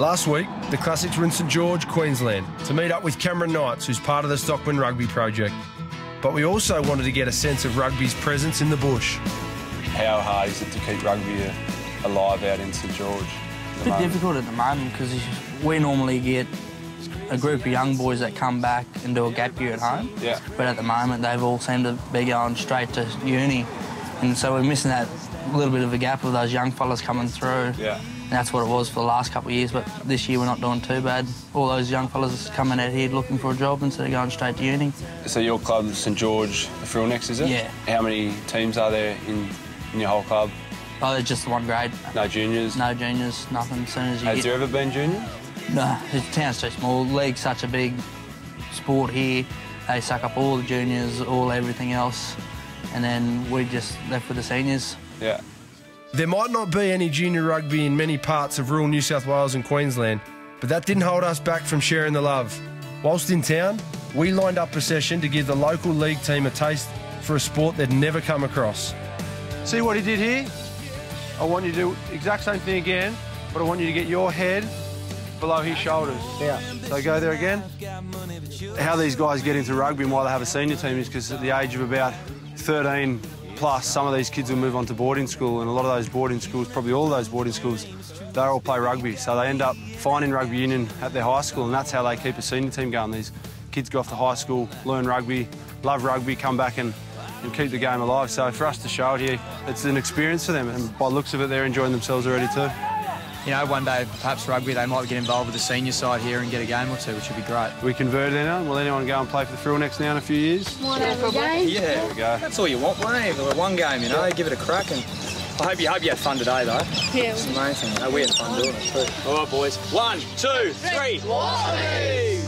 Last week, the Classics were in St George, Queensland, to meet up with Cameron Knights, who's part of the Stockman Rugby project. But we also wanted to get a sense of rugby's presence in the bush. How hard is it to keep rugby alive out in St George? It's a bit difficult at the moment because we normally get a group of young boys that come back and do a gap year at home. Yeah. But at the moment, they've all seemed to be going straight to uni. And so we're missing that little bit of a gap of those young fellas coming through. Yeah. And that's what it was for the last couple of years, but this year we're not doing too bad. All those young fellas are coming out here looking for a job instead of going straight to uni. So your club, St George, the Frill next, is it? Yeah. How many teams are there in your whole club? Oh, there's just one grade. No juniors? No juniors, nothing. As soon as you Has there ever been juniors? No, the town's too small. The league's such a big sport here. They suck up all the juniors, everything else, and then we just left with the seniors. Yeah. There might not be any junior rugby in many parts of rural New South Wales and Queensland, but that didn't hold us back from sharing the love. Whilst in town, we lined up a session to give the local league team a taste for a sport they'd never come across. See what he did here? I want you to do the exact same thing again, but I want you to get your head below his shoulders. Yeah. So go there again. How these guys get into rugby and why they have a senior team is because at the age of about 13 plus, some of these kids will move on to boarding school, and a lot of those boarding schools, probably all of those boarding schools, they all play rugby. So they end up finding rugby union at their high school, and that's how they keep a senior team going. These kids go off to high school, learn rugby, love rugby, come back and keep the game alive. So for us to show it here, it's an experience for them, and by the looks of it, they're enjoying themselves already too. You know, one day, perhaps rugby, they might get involved with the senior side here and get a game or two, which would be great. We converted anyone. Will anyone go and play for the Frill next now in a few years? One every game. Yeah, There we go. that's all you want, mate. One game, you know, give it a crack. And I hope you had fun today, though. Yeah. It's the main thing. We had fun doing it, too. All right, boys. 1, 2, 3. Wallabies!